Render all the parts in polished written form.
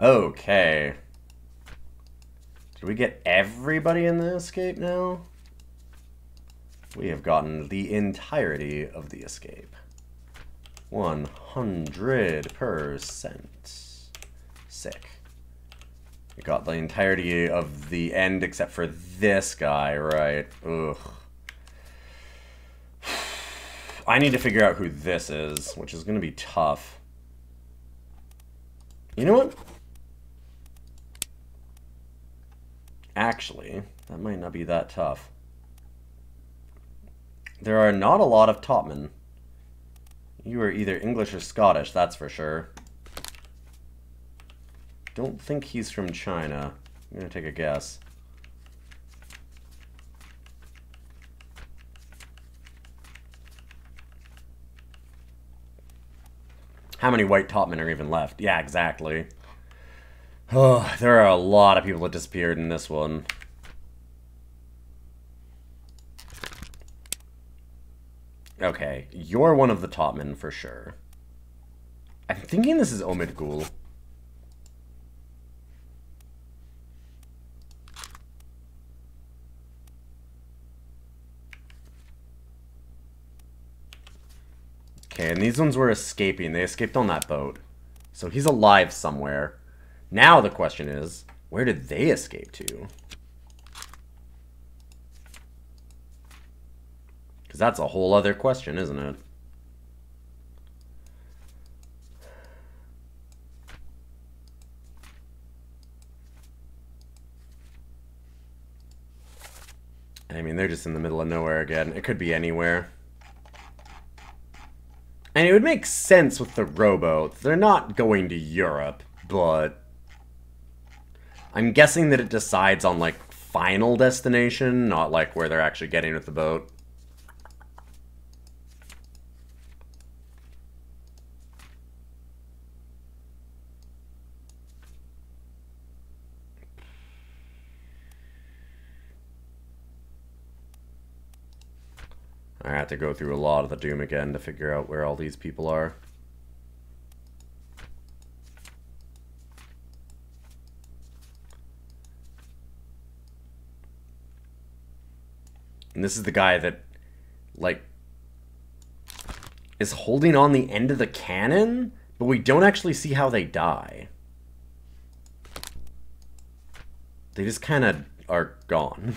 Okay. Did we get everybody in the escape now? We have gotten the entirety of the escape. 100%. Sick. We got the entirety of the end except for this guy, right? Ugh. I need to figure out who this is, which is going to be tough. You know what? Actually, that might not be that tough. There are not a lot of topmen. You are either English or Scottish, that's for sure. Don't think he's from China. I'm gonna take a guess. How many white topmen are even left? Yeah, exactly. Oh, there are a lot of people that disappeared in this one. Okay, you're one of the topmen for sure. I'm thinking this is Omid Gul. Okay, and these ones were escaping. They escaped on that boat. So he's alive somewhere. Now the question is, where did they escape to? Because that's a whole other question, isn't it? I mean, they're just in the middle of nowhere again. It could be anywhere. And it would make sense with the rowboat. They're not going to Europe, but I'm guessing that it decides on, like, final destination, not, like, where they're actually getting with the boat. I have to go through a lot of the Doom again to figure out where all these people are. And this is the guy that, like, is holding on the end of the cannon, but we don't actually see how they die. They just kind of are gone.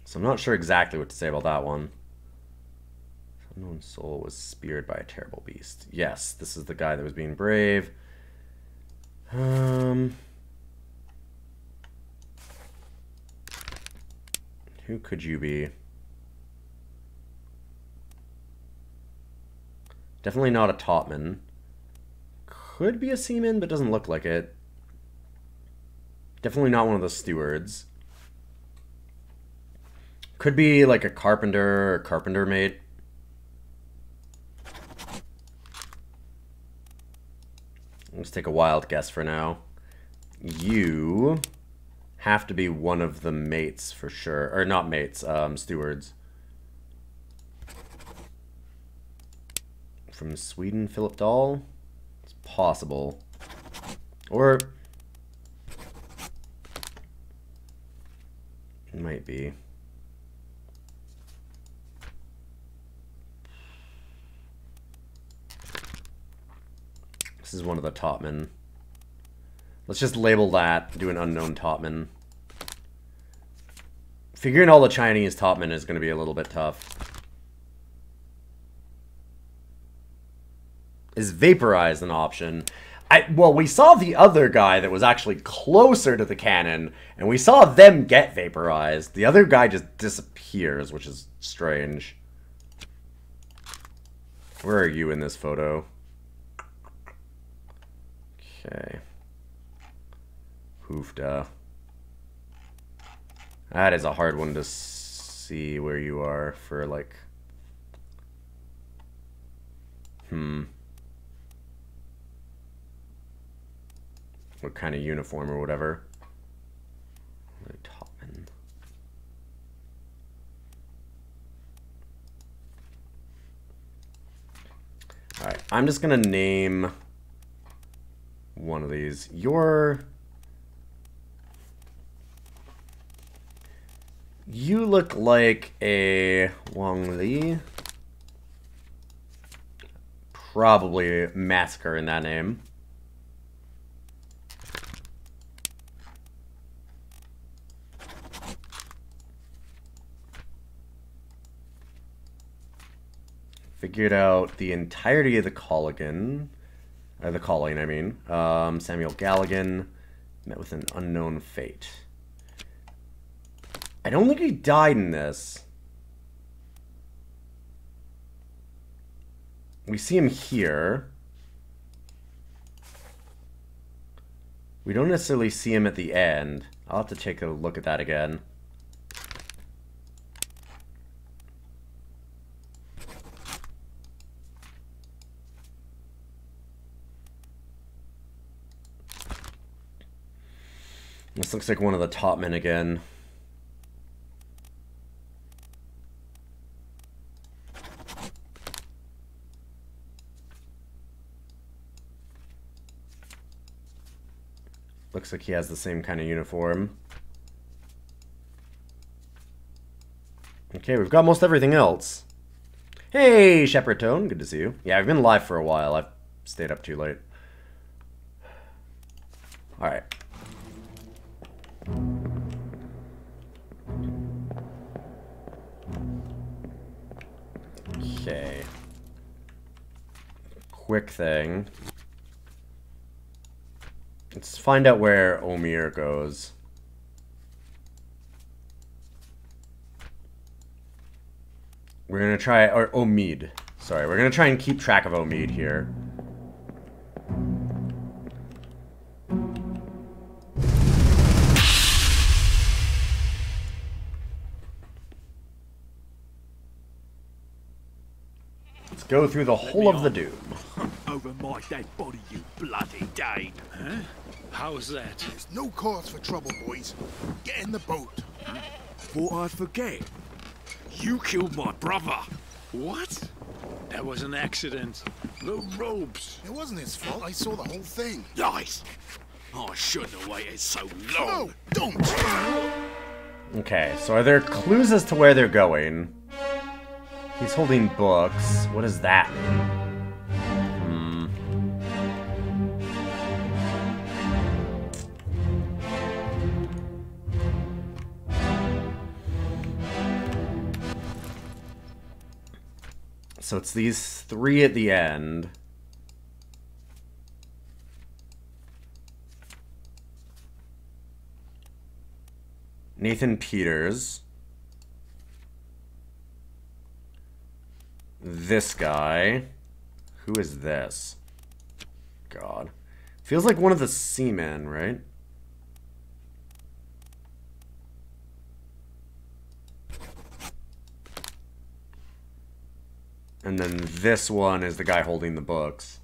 So I'm not sure exactly what to say about that one. Unknown soul was speared by a terrible beast. Yes, this is the guy that was being brave. Who could you be? Definitely not a topman. Could be a seaman, but doesn't look like it. Definitely not one of the stewards. Could be like a carpenter or carpenter mate. Let's take a wild guess for now. You have to be one of the mates for sure. Or not mates, stewards. From Sweden, Philip Dahl? It's possible. Or it might be. This is one of the topmen. Let's just label that, do an unknown topman. Figuring all the Chinese topmen is going to be a little bit tough. Is vaporize an option? Well, we saw the other guy that was actually closer to the cannon, and we saw them get vaporized. The other guy just disappears, which is strange. Where are you in this photo? Okay. Hoofda. That is a hard one to see where you are for, like... What kind of uniform or whatever. Topman. Alright, I'm just gonna name one of these. You look like a Wang Li. Probably Massacre in that name. Figured out the entirety of the Colligan. The Colleen, I mean. Samuel Galligan met with an unknown fate. I don't think he died in this. We see him here. We don't necessarily see him at the end. I'll have to take a look at that again. This looks like one of the top men again. Looks like he has the same kind of uniform. Okay, we've got most everything else. Hey, Shepherd Tone, good to see you. Yeah, I've been live for a while. I've stayed up too late. Alright. Okay. Quick thing. Let's find out where Omir goes. We're gonna try, or Omid. Sorry, we're gonna try and keep track of Omid here. Let's go through the whole of the Doom. Over my dead body, you bloody Dane. Huh? How's that? There's no cause for trouble, boys. Get in the boat. Thought I'd forget. You killed my brother. What? That was an accident. The ropes. It wasn't his fault. I saw the whole thing. Lies. I shouldn't have waited so long. No, don't. Okay, so are there clues as to where they're going? He's holding books. What does that mean? So it's these three at the end. Nathan Peters. This guy. Who is this? God. Feels like one of the seamen, right? And then this one is the guy holding the books.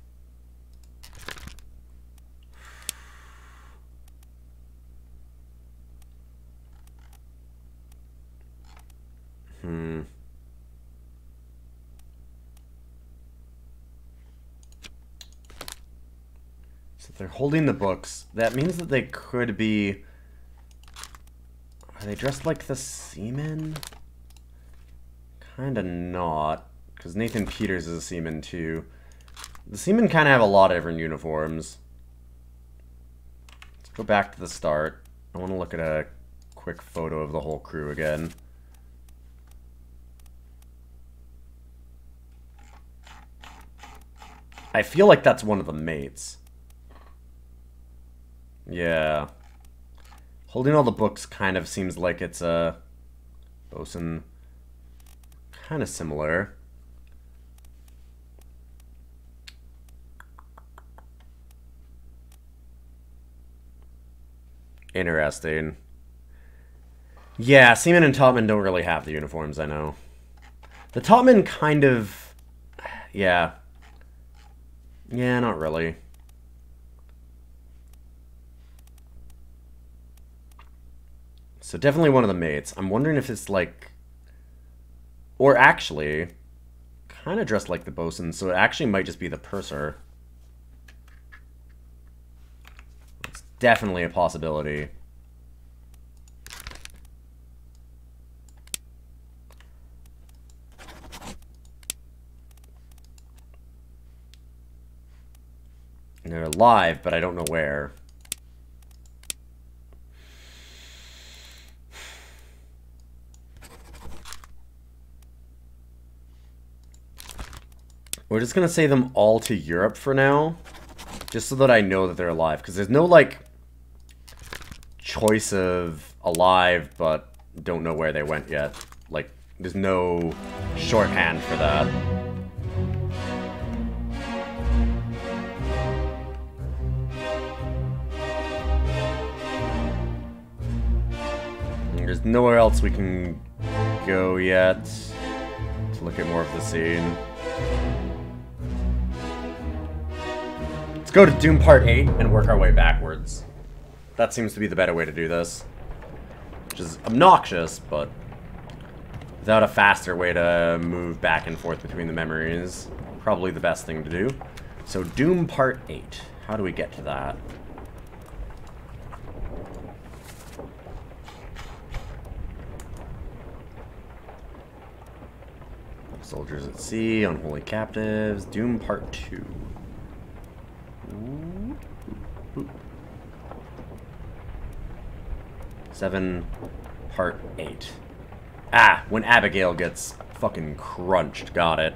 So if they're holding the books, that means that they could be... Are they dressed like the seamen? Kinda not. Because Nathan Peters is a seaman too. The seamen kind of have a lot of different uniforms. Let's go back to the start. I want to look at a quick photo of the whole crew again. I feel like that's one of the mates. Yeah. Holding all the books kind of seems like it's a bosun. Kind of similar. Interesting. Yeah, seamen and topmen don't really have the uniforms, I know. The topmen kind of... Yeah. Yeah, not really. So definitely one of the mates. I'm wondering if it's like... Or actually, kind of dressed like the bosun, so it actually might just be the purser. It's definitely a possibility. And they're alive, but I don't know where. We're just gonna say them all to Europe for now, just so that I know that they're alive, because there's no, like, choice of alive, but don't know where they went yet. Like, there's no shorthand for that. And there's nowhere else we can go yet to look at more of the scene. Let's go to Doom Part 8 and work our way backwards. That seems to be the better way to do this. Which is obnoxious, but without a faster way to move back and forth between the memories, probably the best thing to do. So Doom Part 8. How do we get to that? Soldiers at Sea, Unholy Captives, Doom Part 2. Ooh. 7 Part 8. Ah, when Abigail gets fucking crunched. Got it.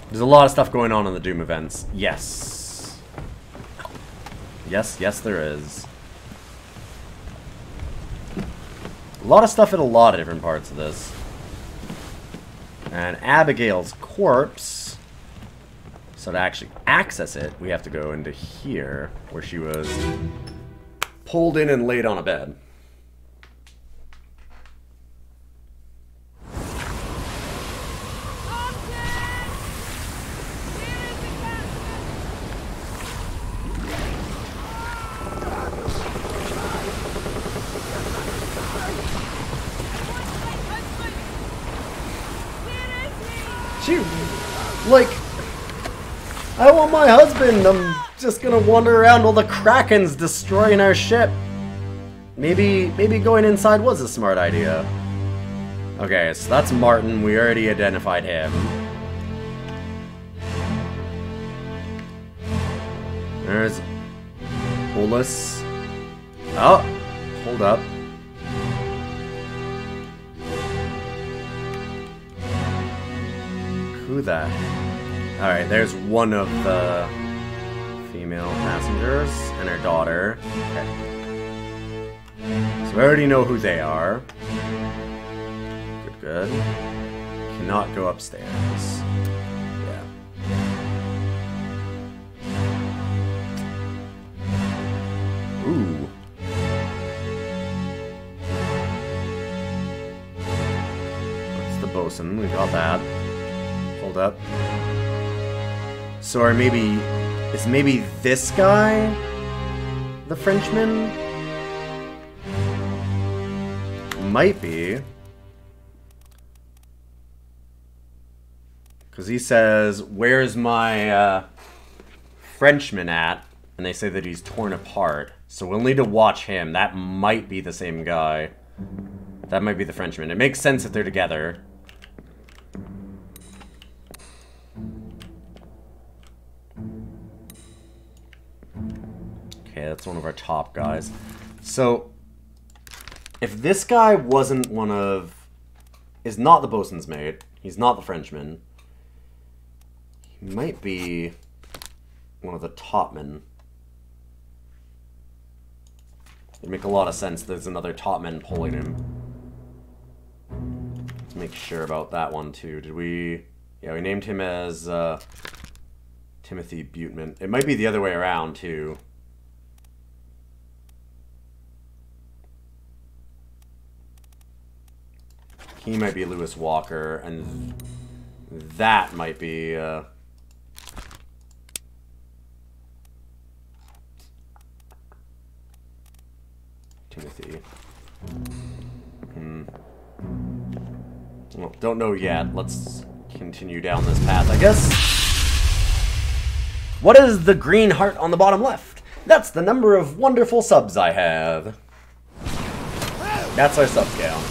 There's a lot of stuff going on in the Doom events. Yes. Yes, there is. A lot of stuff in a lot of different parts of this. And Abigail's corpse, so to actually access it, we have to go into here, where she was pulled in and laid on a bed. Like, I want my husband. I'm just gonna wander around while the Kraken's destroying our ship. Maybe going inside was a smart idea. Okay, so that's Martin. We already identified him. There's Olus. Oh, hold up. Who that? Alright, there's one of the female passengers and her daughter. Okay. So we already know who they are. Good. Cannot go upstairs. Yeah. Ooh. That's the bosun. We got that. Hold up. So or is maybe this guy the Frenchman? Might be. Because he says, "Where's my Frenchman at?" And they say that he's torn apart. So we'll need to watch him. That might be the same guy. That might be the Frenchman. It makes sense that they're together. Okay, that's one of our top guys. So, if this guy wasn't is not the bosun's mate, he's not the Frenchman, he might be one of the topmen. It'd make a lot of sense there's another topman pulling him. Let's make sure about that one too. Did we... Yeah, we named him as Timothy Buteman. It might be the other way around too. He might be Lewis Walker, and that might be Timothy. Well, don't know yet. Let's continue down this path, I guess. What is the green heart on the bottom left? That's the number of wonderful subs I have. That's our sub count.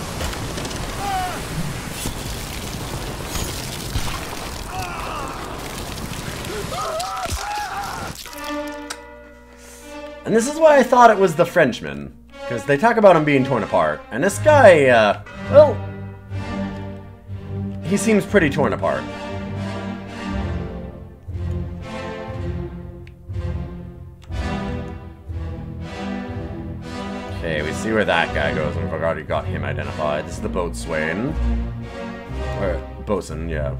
And this is why I thought it was the Frenchman. Because they talk about him being torn apart. And this guy, well, he seems pretty torn apart. Okay, we see where that guy goes, and we've already got him identified. This is the boatswain. Or, boatswain, yeah.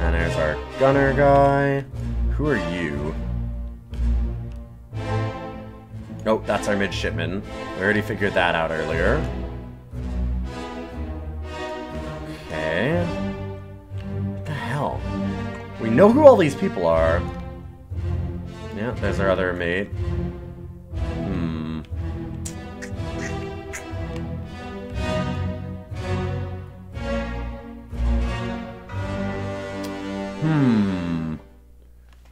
And there's our gunner guy. Who are you? Oh, that's our midshipman. We already figured that out earlier. Okay. What the hell? We know who all these people are. Yeah, there's our other mate.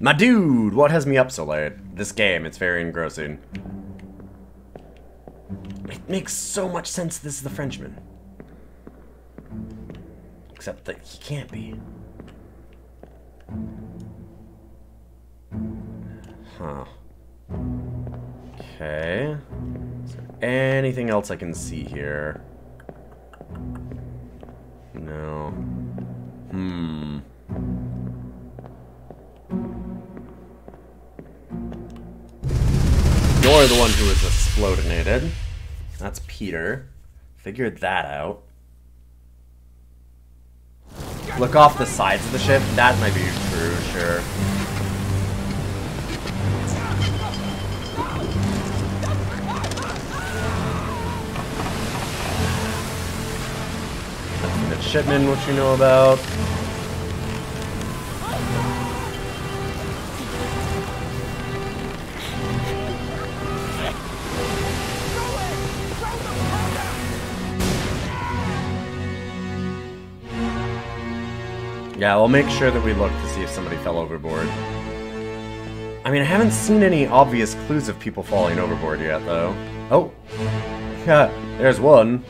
My dude, what has me up so late? This game, it's very engrossing. It makes so much sense this is the Frenchman. Except that he can't be. Huh. Okay. Is there anything else I can see here? No. You're the one who was explodinated. That's Peter. Figured that out. Look off the sides of the ship. That might be true, sure. That's the midshipman, which we know about. Yeah, we'll make sure that we look to see if somebody fell overboard. I mean, I haven't seen any obvious clues of people falling overboard yet, though. Oh! Yeah, there's one.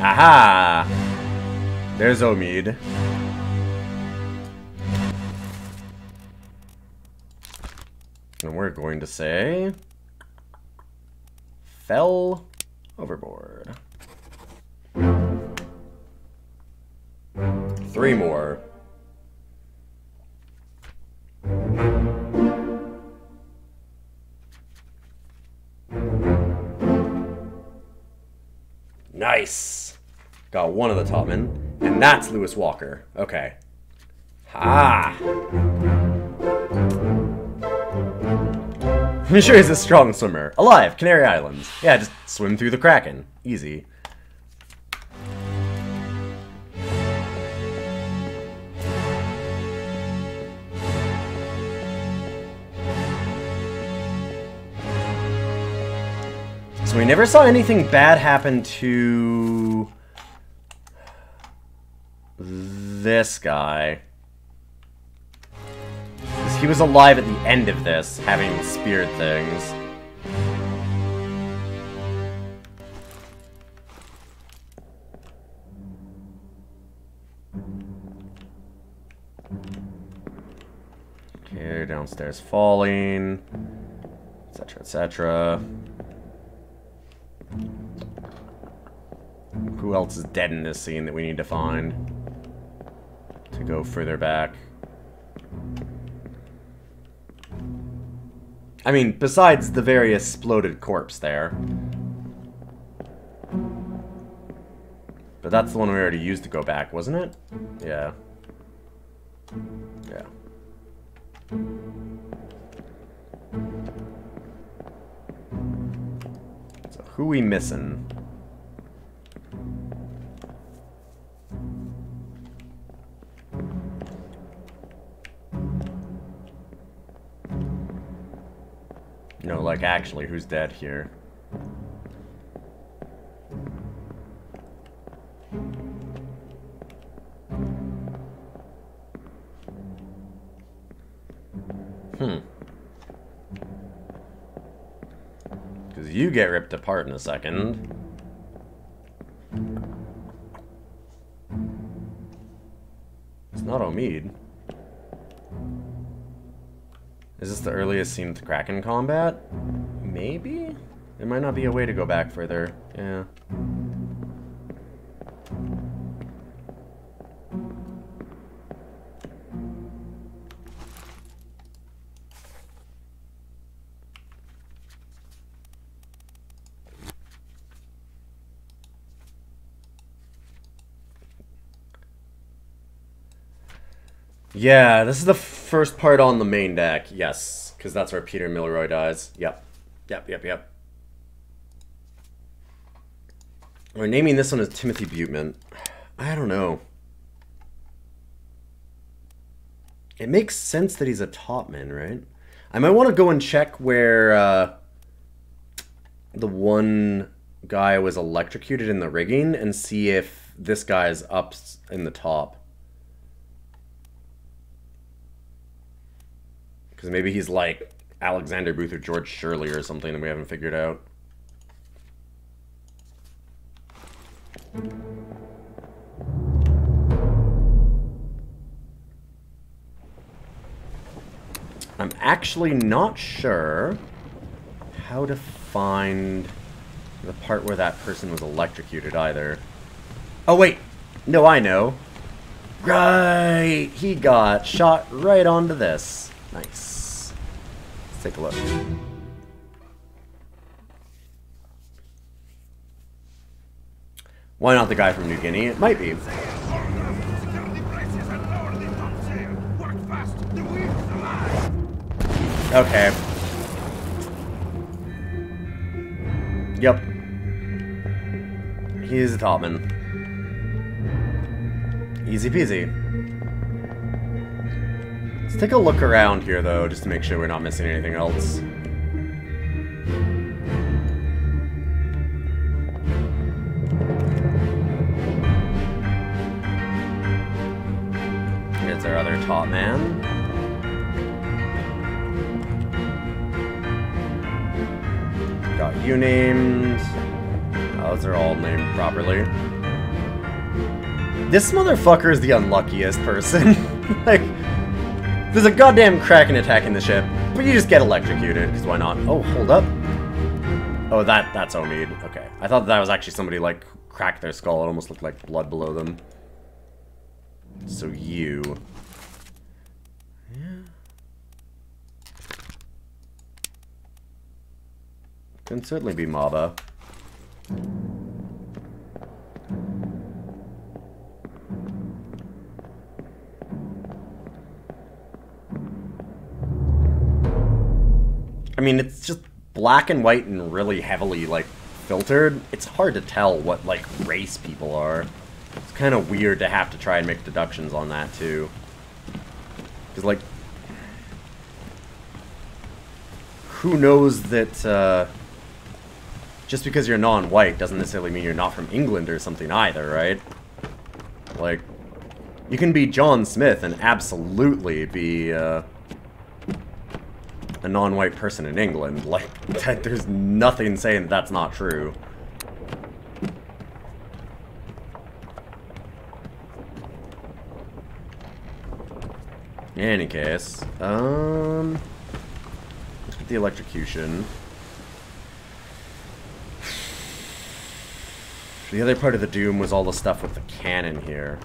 Aha! There's Omid. And we're going to say... fell overboard. 3 more. Nice! Got one of the top men. And that's Lewis Walker. Okay. Ha! I'm sure he's a strong swimmer. Alive! Canary Islands. Yeah, just swim through the Kraken. Easy. So we never saw anything bad happen to this guy. Because he was alive at the end of this, having speared things. Okay, they're downstairs falling, etc., etc. Who else is dead in this scene that we need to find to go further back? I mean, besides the very exploded corpse there. But that's the one we already used to go back, wasn't it? Yeah. Yeah. So who we missing? No, like actually, who's dead here? Because you get ripped apart in a second. It's not Omid. Is this the earliest scene with Kraken combat? Maybe? There might not be a way to go back further. Yeah. Yeah, this is the first part on the main deck. Yes, because that's where Peter Milroy dies. Yep. Yep. We're naming this one as Timothy Buteman. I don't know. It makes sense that he's a topman, right? I might want to go and check where the one guy was electrocuted in the rigging and see if this guy's up in the top. Because maybe he's like Alexander Booth or George Shirley or something that we haven't figured out. I'm actually not sure how to find the part where that person was electrocuted either. Oh wait, no, I know. Right, he got shot right onto this. Nice. Let's take a look. Why not the guy from New Guinea? It might be. Okay. Yep. He's a topman. Easy peasy. Let's take a look around here, though, just to make sure we're not missing anything else. Here's our other top man. Got you named. Those are all named properly. This motherfucker is the unluckiest person. Like, there's a goddamn Kraken attacking the ship, but you just get electrocuted, because why not? Oh, hold up. Oh, that's Omid. Okay. I thought that was actually somebody, like, cracked their skull. It almost looked like blood below them. So you... Yeah. Can certainly be Maba. I mean, it's just black and white and really heavily, like, filtered. It's hard to tell what, like, race people are. It's kind of weird to have to try and make deductions on that, too. Because, like, who knows that, just because you're non-white doesn't necessarily mean you're not from England or something either, right? Like, you can be John Smith and absolutely be, a non-white person in England. Like, there's nothing saying that that's not true. In any case, let's get the electrocution. The other part of the Doom was all the stuff with the cannon here.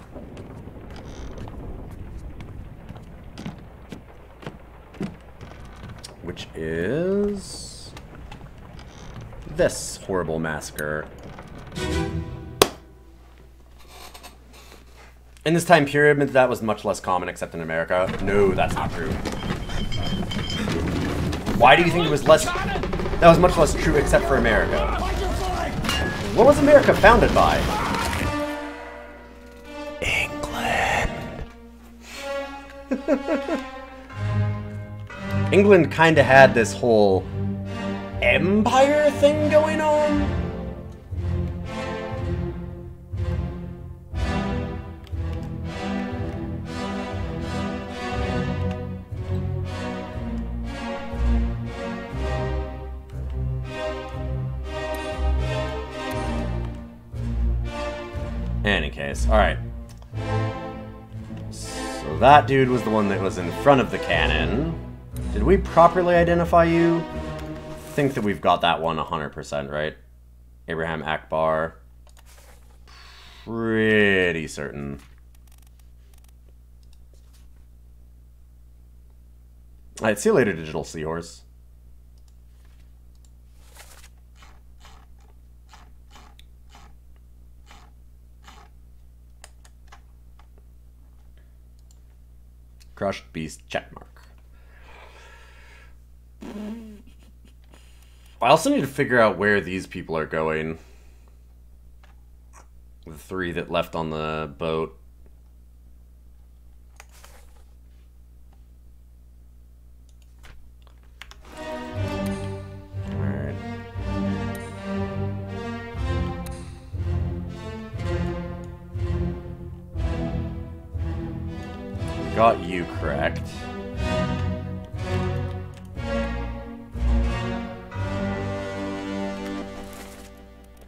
Which is... this horrible massacre. In this time period, that was much less common except in America. No, that's not true. Why do you think it was less... That was much less true except for America. What was America founded by? England. England kind of had this whole empire thing going on. case. Alright. So that dude was the one that was in front of the cannon. Did we properly identify you? I think that we've got that one 100%, right? Abraham Akbar. Pretty certain. Alright, see you later, Digital Seahorse. Crushed Beast checkmark. I also need to figure out where these people are going. The 3 that left on the boat. Alright. Got you correct.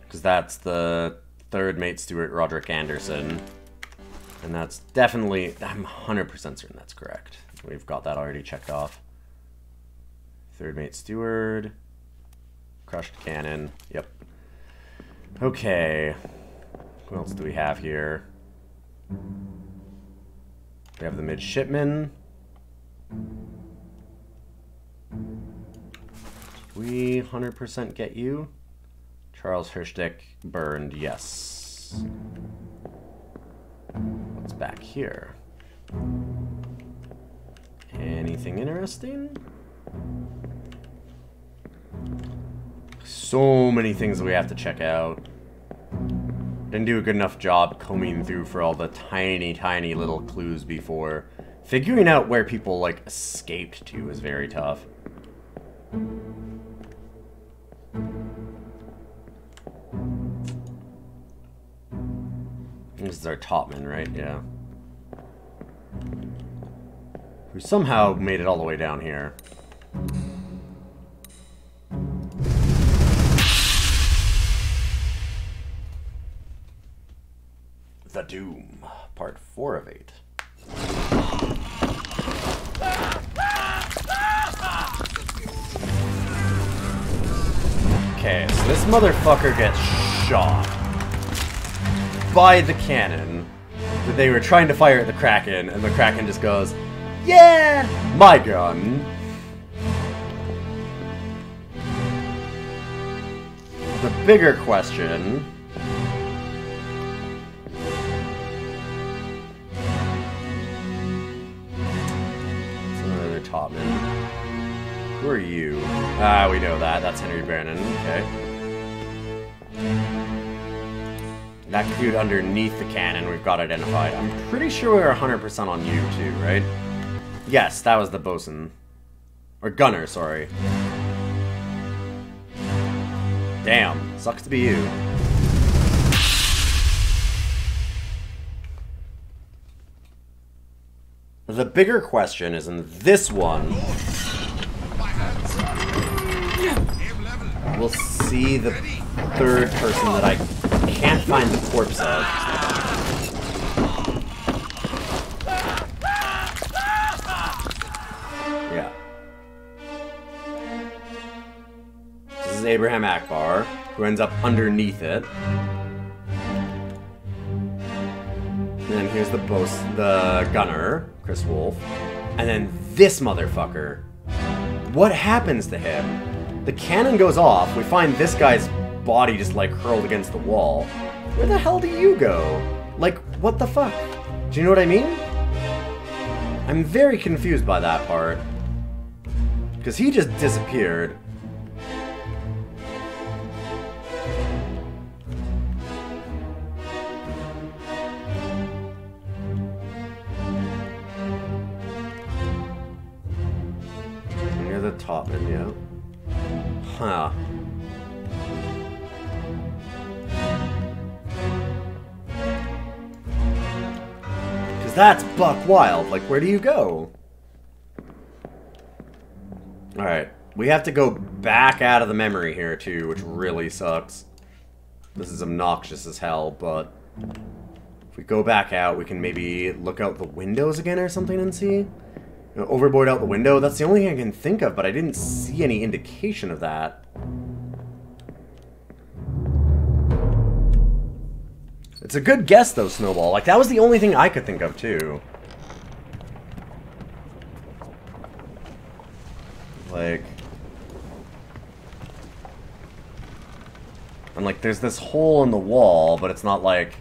Because that's the 3rd mate Stewart, Roderick Anderson. And that's definitely, I'm 100% certain that's correct. We've got that already checked off. 3rd mate Stewart. Crushed cannon. Yep. Okay. What else do we have here? We have the midshipman. Did we 100% get you? Charles Hirschdick burned, yes. What's back here? Anything interesting? So many things that we have to check out. Didn't do a good enough job combing through for all the tiny, tiny little clues before. Figuring out where people, like, escaped to is very tough. This is our topman, right? Yeah. Who somehow made it all the way down here. The Doom, part 4 of 8. Okay, so this motherfucker gets shot by the cannon that they were trying to fire at the Kraken, and the Kraken just goes, yeah, my gun. The bigger question... Topman. Who are you? Ah, we know that. That's Henry Brannon. Okay. That dude underneath the cannon we've got identified. I'm pretty sure we're 100% on you too, right? Yes, that was the bosun. Or gunner, sorry. Damn. Sucks to be you. The bigger question is in this one, we'll see the 3rd person that I can't find the corpse of. Yeah. This is Abraham Akbar, who ends up underneath it. And then here's the gunner, Chris Wolf. And then this motherfucker. What happens to him? The cannon goes off. We find this guy's body just like hurled against the wall. Where the hell do you go? Like, what the fuck? Do you know what I mean? I'm very confused by that part. Because he just disappeared. Topman, yeah. Huh. Because that's buck wild. Like, where do you go? Alright. We have to go back out of the memory here, too, which really sucks. This is obnoxious as hell, but... we go back out, we can maybe look out the windows again or something and see. You know, overboard out the window, that's the only thing I can think of, but I didn't see any indication of that. It's a good guess, though, Snowball. Like, that was the only thing I could think of, too. Like... And, like, there's this hole in the wall, but it's not like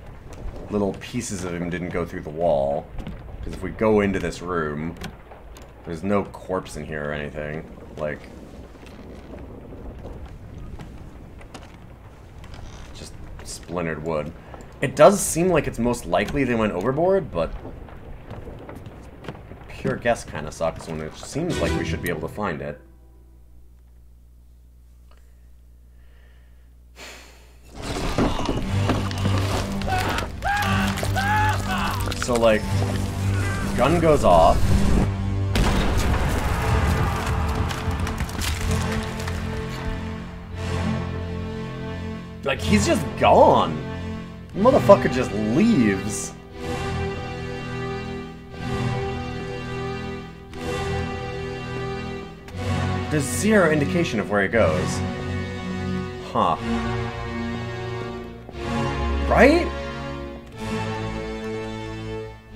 little pieces of him didn't go through the wall. Because if we go into this room, there's no corpse in here or anything. Like... just splintered wood. It does seem like it's most likely they went overboard, but pure guess kind of sucks when it seems like we should be able to find it. So, like, gun goes off. Like, he's just gone. The motherfucker just leaves. There's zero indication of where he goes. Huh. Right?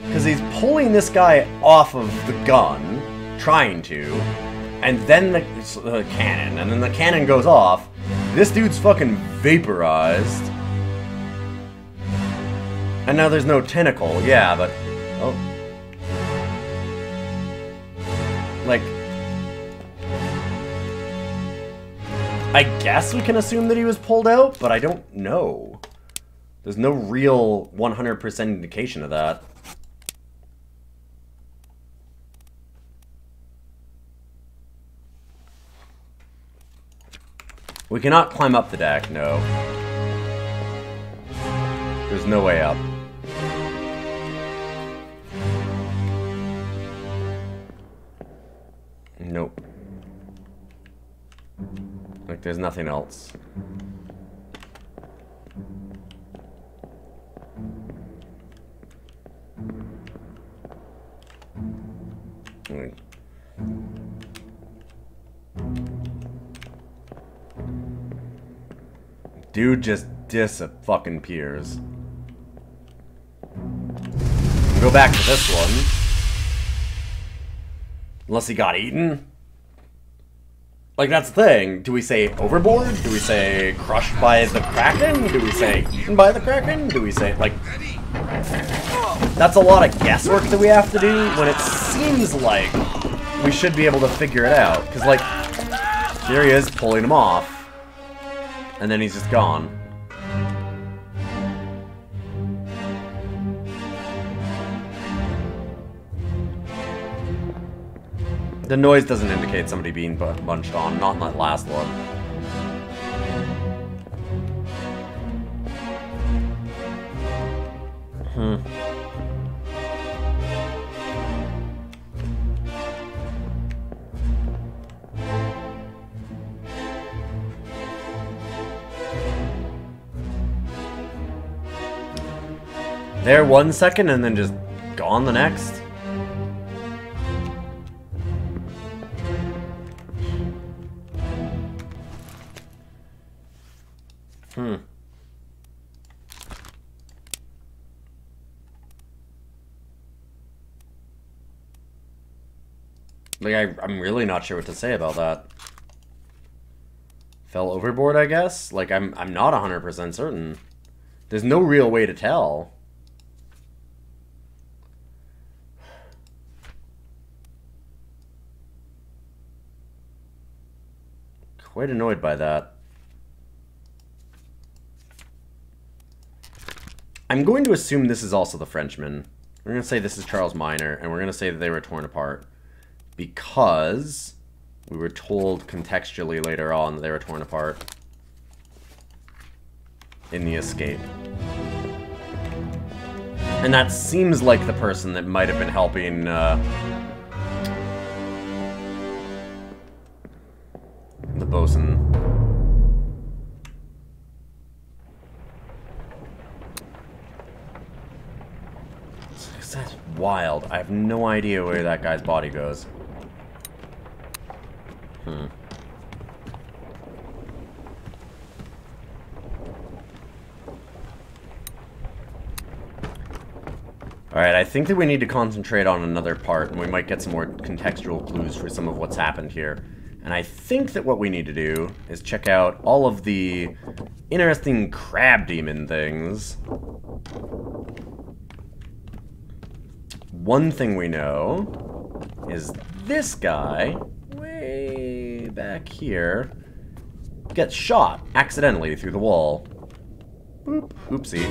Because he's pulling this guy off of the gun, trying to, and then the cannon, and then the cannon goes off. This dude's fucking vaporized. And now there's no tentacle, yeah, but... oh. Like... I guess we can assume that he was pulled out, but I don't know. There's no real 100% indication of that. We cannot climb up the deck, no. There's no way up. Nope. Like, there's nothing else. Dude just dis-fucking-peers. Go back to this one. Unless he got eaten? Like, that's the thing. Do we say overboard? Do we say crushed by the Kraken? Do we say eaten by the Kraken? Do we say, like... That's a lot of guesswork that we have to do when it seems like we should be able to figure it out. Because, like, here he is pulling him off. And then he's just gone. The noise doesn't indicate somebody being bunched on, not in that last one. There 1 second and then just gone the next. Like, I'm really not sure what to say about that. Fell overboard, I guess? Like, I'm not 100% certain. There's no real way to tell. Quite annoyed by that. I'm going to assume this is also the Frenchman. We're going to say this is Charles Minor, and we're going to say that they were torn apart. Because we were told contextually later on that they were torn apart in the escape. And that seems like the person that might have been helping the bosun. wild. I have no idea where that guy's body goes. Alright, I think that we need to concentrate on another part, and we might get some more contextual clues for some of what's happened here. And I think that what we need to do is check out all of the interesting crab demon things. One thing we know is this guy, way back here, gets shot accidentally through the wall. Boop. Oopsie.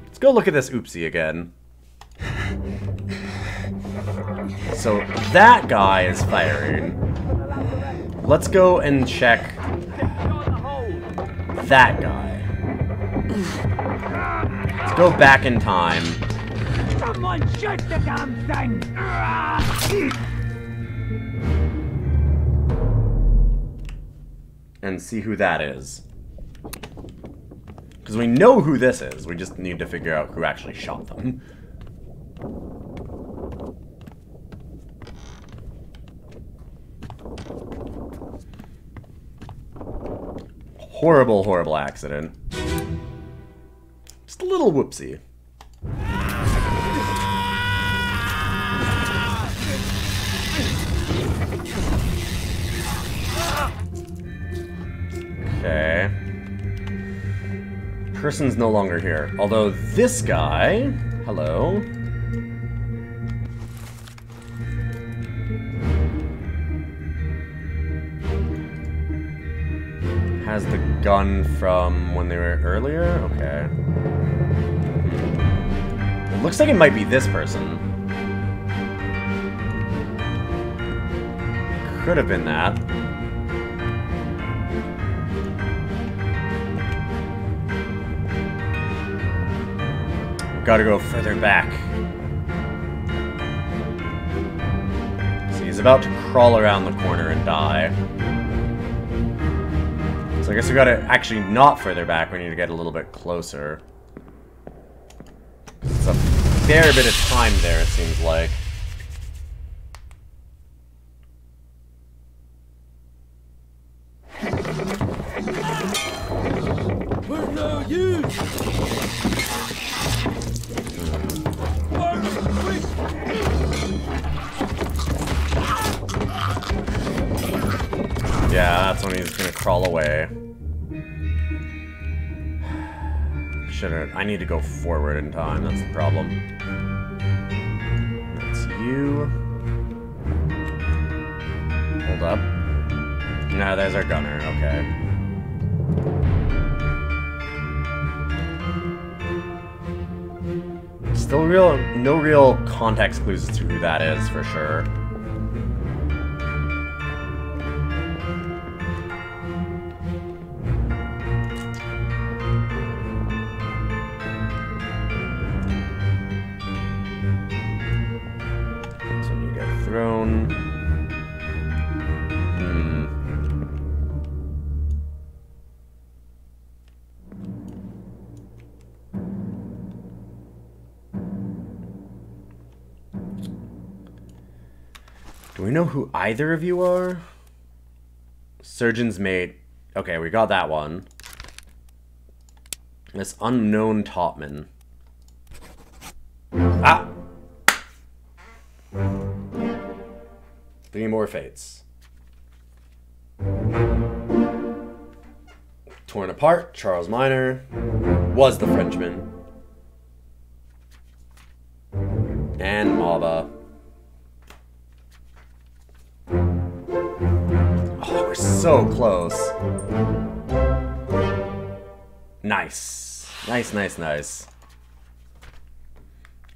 Let's go look at this oopsie again. So that guy is firing. Let's go and check that guy. Let's go back in time. Someone shoot the damn thing! And see who that is. Because we know who this is. We just need to figure out who actually shot them. Horrible, horrible accident. Just a little whoopsie. Okay. Person's no longer here. Although this guy... Hello. Has the gun from when they were earlier? Okay. It looks like it might be this person. Could have been that. Gotta go further back. So he's about to crawl around the corner and die. So I guess we gotta actually not further back, we need to get a little bit closer. It's a fair bit of time there, it seems like. We're no use! Yeah, that's when he's gonna crawl away. Should've... I need to go forward in time, that's the problem. That's you. Hold up. No, there's our gunner, okay. Still no real context clues as to who that is, for sure. So you get thrown. Do we know who either of you are? Surgeon's mate. Okay, we got that one. This unknown topman. Ah! 3 more fates. Torn apart, Charles Minor was the Frenchman. And Maba. Oh, we're so close. Nice. Nice, nice, nice.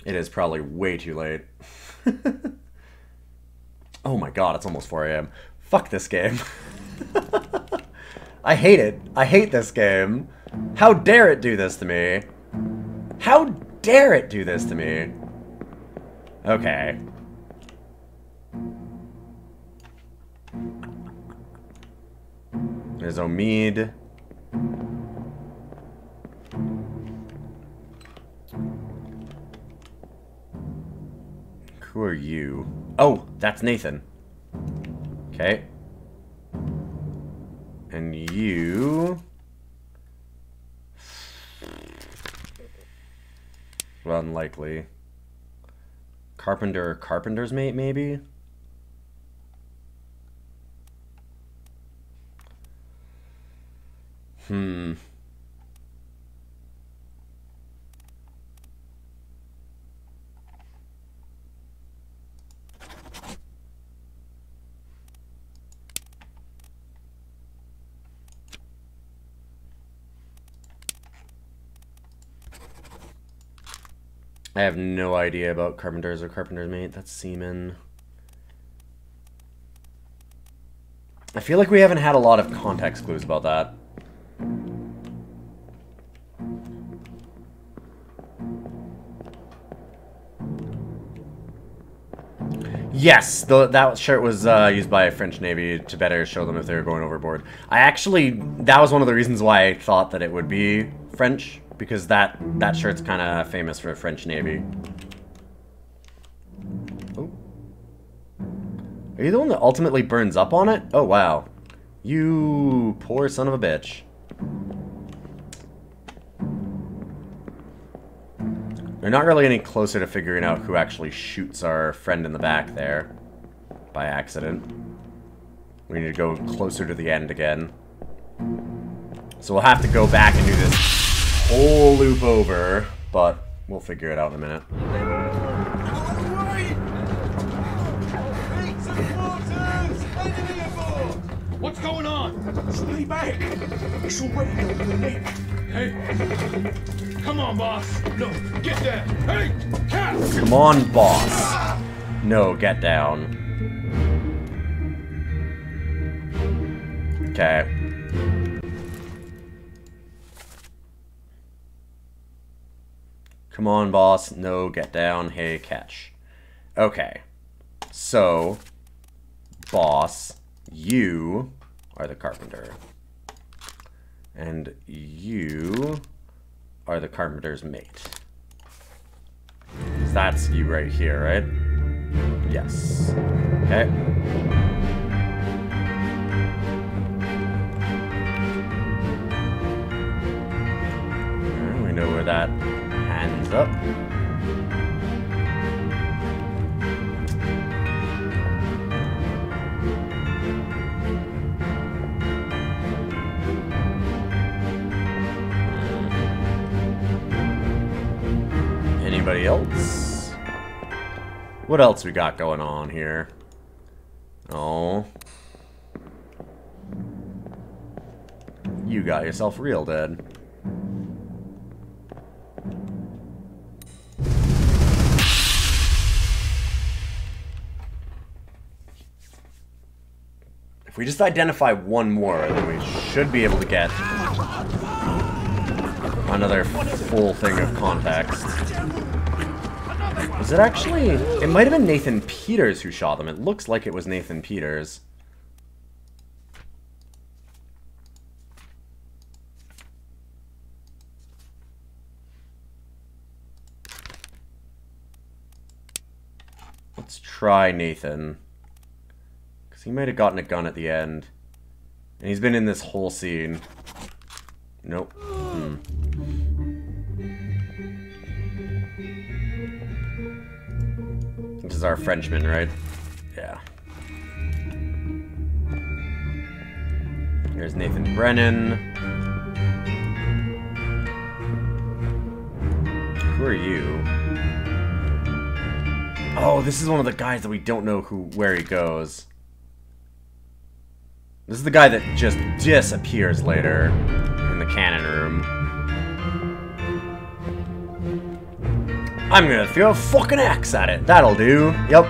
It is probably way too late. Oh my god, it's almost 4 AM. Fuck this game. I hate it. I hate this game. How dare it do this to me? How dare it do this to me? Okay. There's Omid. Who are you? Oh, that's Nathan. Okay. And you... Well, unlikely. Carpenter, carpenter's mate, maybe? I have no idea about carpenters or carpenter's mate. That's seaman. I feel like we haven't had a lot of context clues about that. Yes, that shirt was used by French Navy to better show them if they were going overboard. That was one of the reasons why I thought that it would be French, because that shirt's kind of famous for French Navy. Oh. Are you the one that ultimately burns up on it? Oh, wow. You poor son of a bitch. We're not really any closer to figuring out who actually shoots our friend in the back there by accident. We need to go closer to the end again. So we'll have to go back and do this whole loop over, but we'll figure it out in a minute. What's going on? Stay back! It's already over the neck. Hey! Come on, boss! No, get there! Hey! Cat! Come on, boss! No, get down. Okay. Come on, boss. No, get down. Hey, catch. Okay. So, boss, you are the carpenter. And you are the carpenter's mate. That's you right here, right? Yes. Okay. We know where that hands up. Anybody else? What else we got going on here? Oh. You got yourself real dead. If we just identify one more, then we should be able to get another full thing of context. Was it actually... It might have been Nathan Peters who shot them. It looks like it was Nathan Peters. Let's try Nathan. Because he might have gotten a gun at the end. And he's been in this whole scene. Nope. This is our Frenchman, right? Yeah. Here's Nathan Brennan. Who are you? Oh, this is one of the guys that we don't know where he goes. This is the guy that just disappears later in the cannon room. I'm gonna throw a fucking axe at it. That'll do. Yep.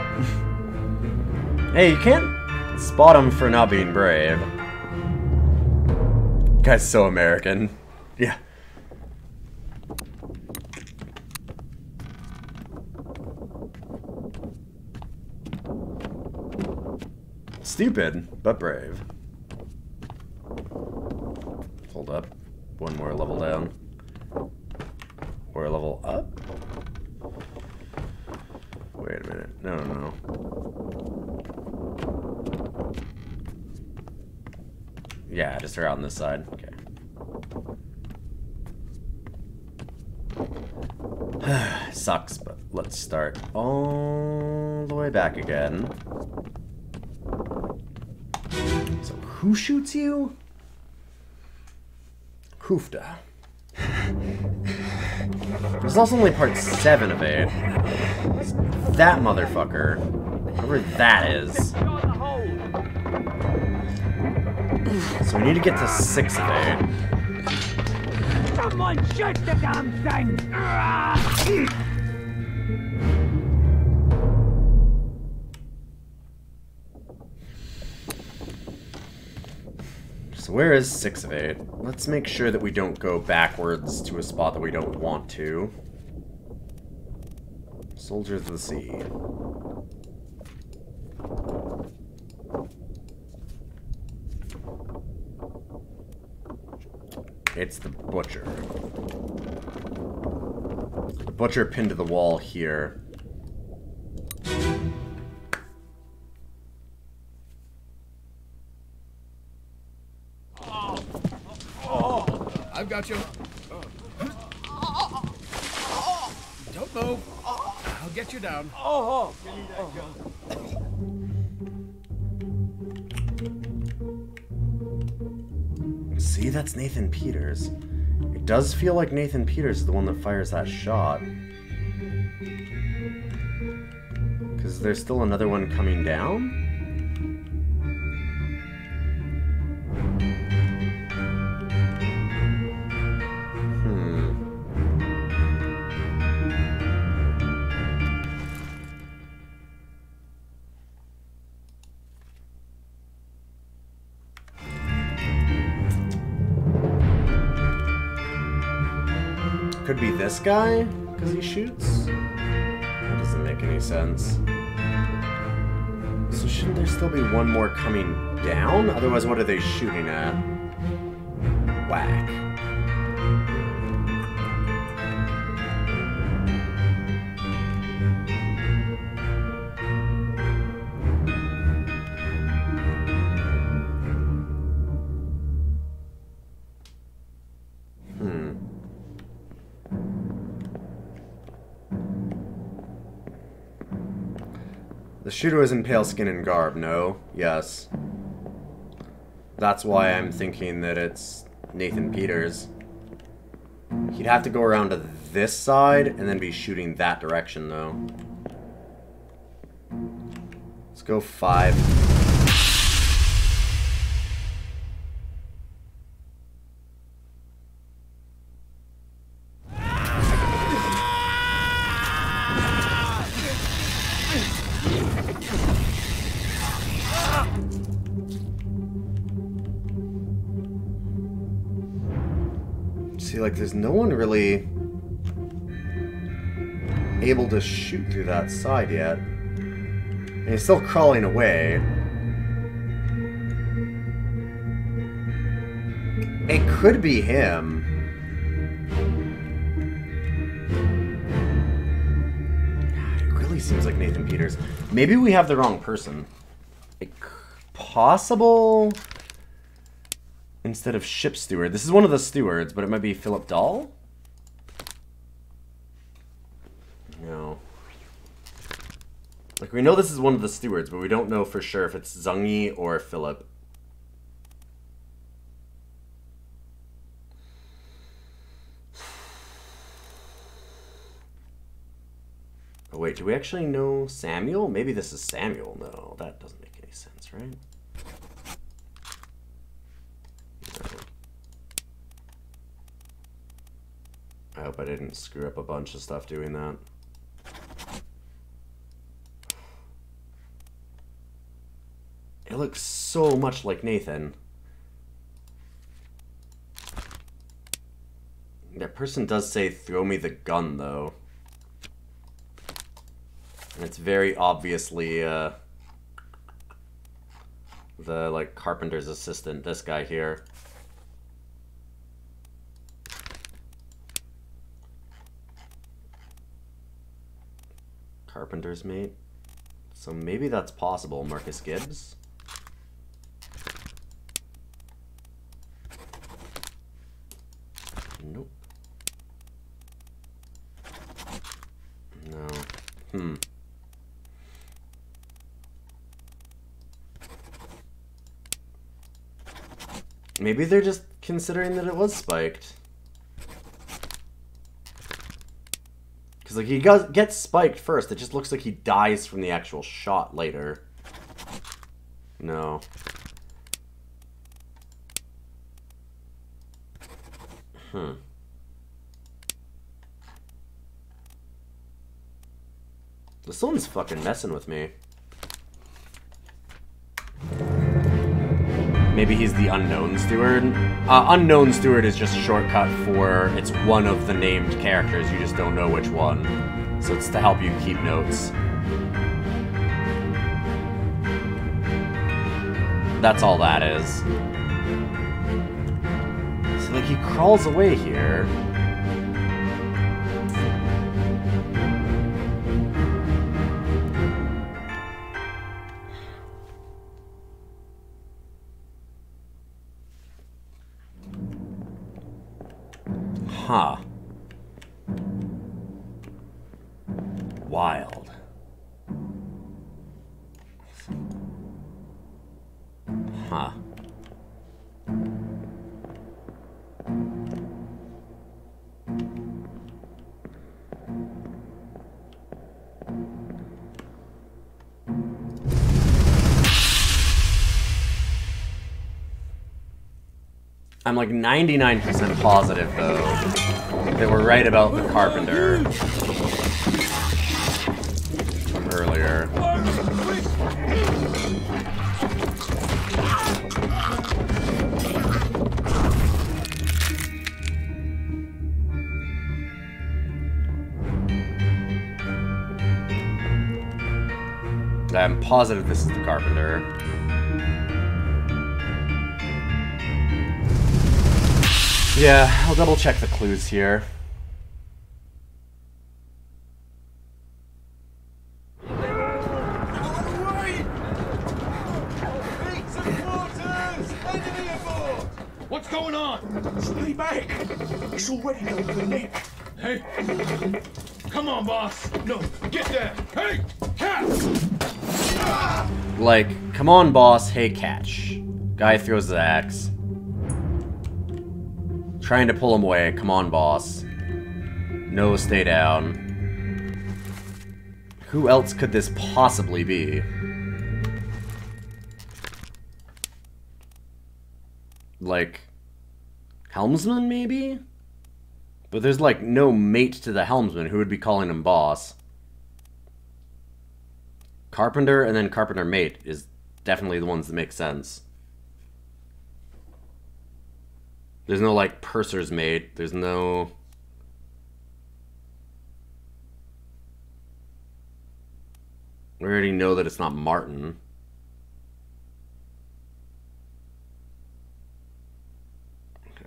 Hey, you can't spot him for not being brave. Guy's so American. Yeah. Stupid, but brave. Hold up. One more level down. Or a level up? Wait a minute. No. Yeah, just around this side. Okay. Sucks, but let's start all the way back again. So who shoots you? Kufta. There's also only part 7 of 8. It's that motherfucker. Whoever that is. So we need to get to 6 of 8. Someone shoot the damn thing! So where is 6 of 8? Let's make sure that we don't go backwards to a spot that we don't want to. Soldiers of the Sea. It's the Butcher. The Butcher pinned to the wall here. I've got you. Don't move. I'll get you down. See, that's Nathan Peters. It does feel like Nathan Peters is the one that fires that shot. Because there's still another one coming down? Could be this guy, because he shoots? That doesn't make any sense. So shouldn't there still be one more coming down? Otherwise, what are they shooting at? Whack. The shooter was in pale skin and garb, no? Yes. That's why I'm thinking that it's Nathan Peters. He'd have to go around to this side and then be shooting that direction, though. Let's go 5. See, like, there's no one really able to shoot through that side yet. And he's still crawling away. It could be him. It really seems like Nathan Peters. Maybe we have the wrong person. Possible... Instead of ship steward. This is one of the stewards, but it might be Philip Dahl? No. Like, we know this is one of the stewards, but we don't know for sure if it's Zungi or Philip. Oh, wait, do we actually know Samuel? Maybe this is Samuel. No, that doesn't make any sense, right? I hope I didn't screw up a bunch of stuff doing that. It looks so much like Nathan. That person does say, "Throw me the gun," though. And it's very obviously, the, like, carpenter's assistant, this guy here. Carpenter's mate. So maybe that's possible, Marcus Gibbs. Maybe they're just considering that it was spiked. Because, like, he gets spiked first. It just looks like he dies from the actual shot later. No. This one's fucking messing with me. Maybe he's the unknown steward. Unknown steward is just a shortcut for it's one of the named characters. You just don't know which one. So it's to help you keep notes. That's all that is. So, like, he crawls away here. Huh. Wild. Huh. I'm like 99% positive, though, that we're right about the carpenter from earlier. I'm positive this is the carpenter. Yeah, I'll double check the clues here. What's going on? Stay back! It's already over the neck. Hey! Come on, boss! No, get there! Hey! Catch! Like, come on, boss, hey, catch. Guy throws the axe. Trying to pull him away. Come on, boss. No, stay down. Who else could this possibly be? Like, helmsman, maybe? But there's, like, no mate to the helmsman. Who would be calling him boss? Carpenter and then carpenter mate is definitely the ones that make sense. There's no, like, purser's mate. There's no... We already know that it's not Martin.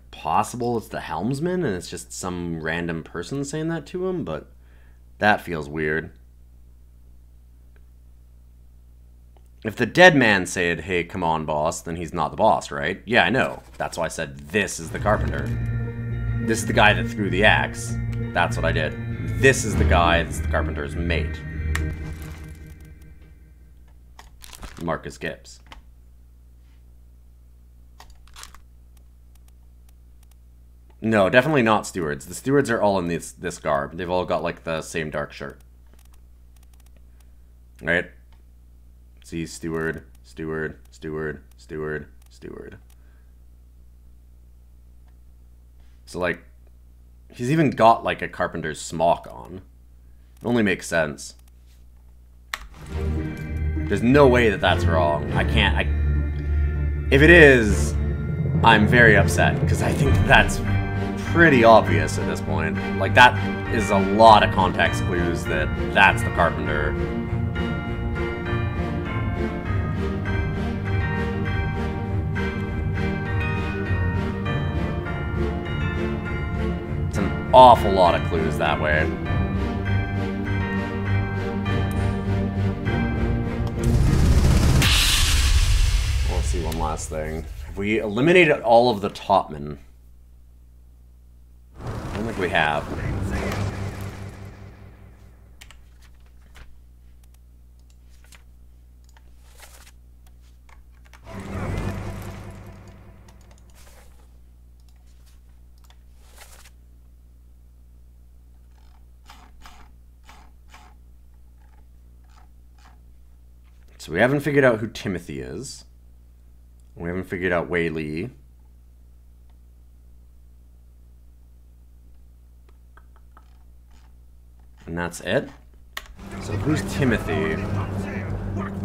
Possible it's the helmsman and it's just some random person saying that to him, but that feels weird. If the dead man said, hey, come on, boss, then he's not the boss, right? Yeah, I know. That's why I said this is the carpenter. This is the guy that threw the axe. That's what I did. This is the guy that's the carpenter's mate. Marcus Gibbs. No, definitely not stewards. The stewards are all in this garb. They've all got, like, the same dark shirt. Right? See, steward, steward, steward, steward, steward. So, like, he's even got, like, a carpenter's smock on. It only makes sense. There's no way that that's wrong. If it is, I'm very upset, because I think that's pretty obvious at this point. Like, that is a lot of context clues that that's the carpenter. It's an awful lot of clues that way. Let's see one last thing. We eliminated all of the topmen. I don't think we have. So we haven't figured out who Timothy is. We haven't figured out Wei Li. And that's it. So who's Timothy?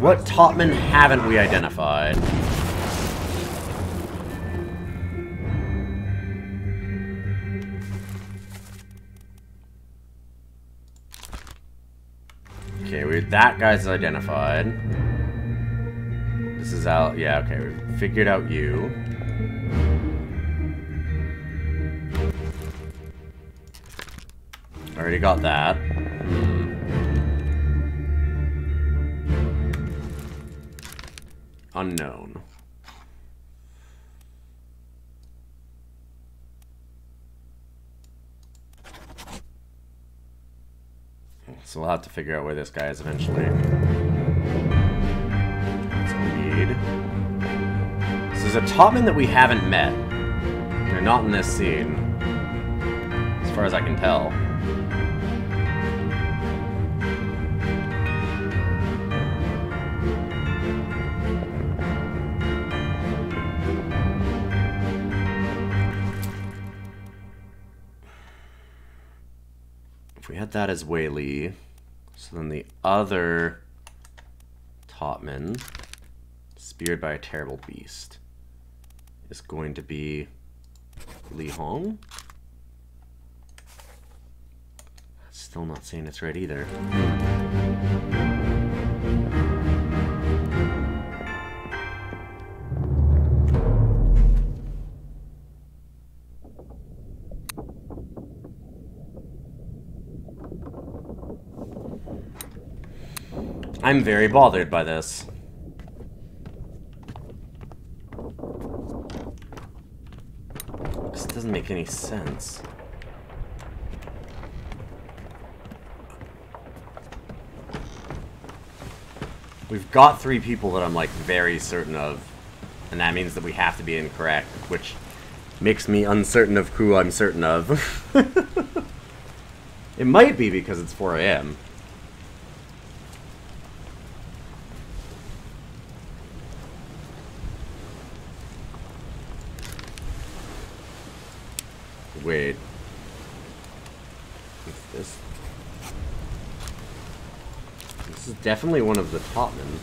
What Topman haven't we identified? Okay, that guy's identified. This is out. Yeah, okay, we figured out you. Already got that. Unknown. So we'll have to figure out where this guy is eventually. That's Weed. So there's a Topman that we haven't met. They're not in this scene, as far as I can tell. If we had that as Wei Li, so then the other Topman, speared by a terrible beast, is going to be Li Hong. Still not saying it's right either. I'm very bothered by this. This doesn't make any sense. We've got 3 people that I'm like very certain of, and that means that we have to be incorrect, which makes me uncertain of who I'm certain of. It might be because it's 4 AM. Wait. What's this? This is definitely one of the Topmen.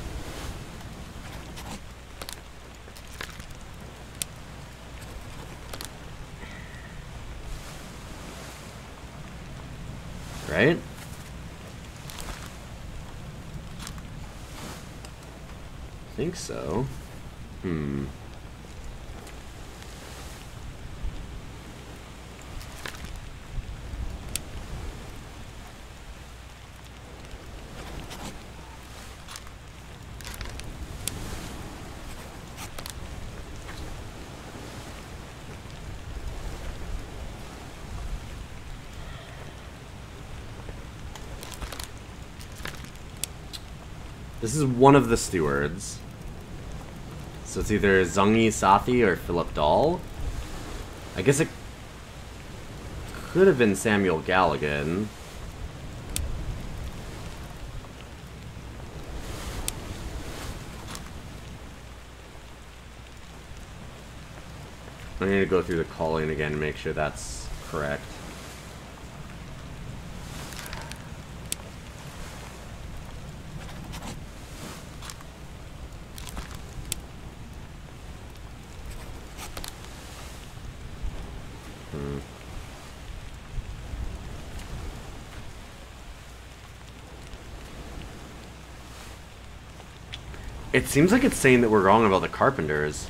Right? I think so. This is one of the stewards. So it's either Zhang Sathi or Philip Dahl. I guess it could have been Samuel Galligan. I need to go through the calling again and make sure that's correct. It seems like it's saying that we're wrong about the Carpenters.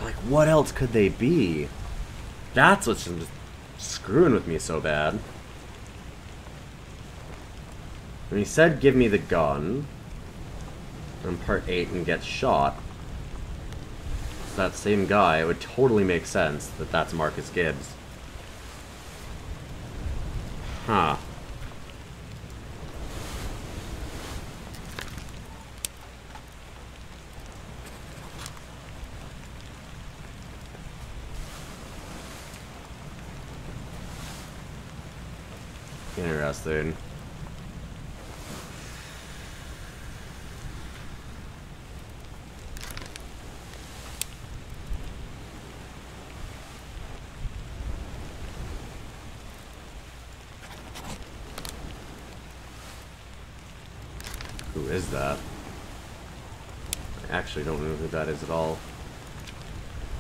Like, what else could they be? That's what's just screwing with me so bad. When he said, give me the gun, on part 8 and gets shot, it's that same guy, it would totally make sense that that's Marcus Gibbs. Huh. Interesting. Who is that? I actually don't know who that is at all.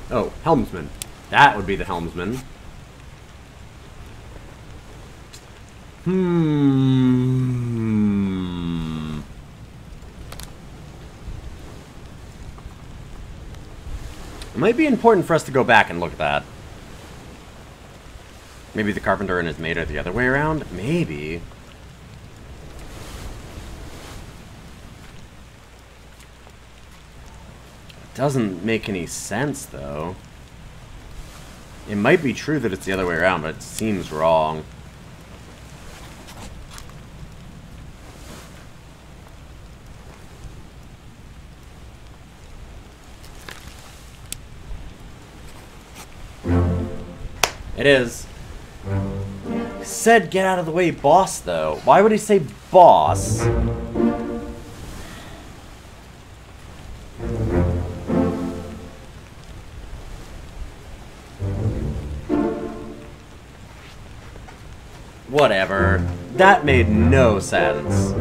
Oh, helmsman. That would be the helmsman. It might be important for us to go back and look at that. Maybe the carpenter and his mate are the other way around? Maybe. Doesn't make any sense, though. It might be true that it's the other way around, but it seems wrong. It is. He said get out of the way, boss, though. Why would he say boss? Whatever. That made no sense.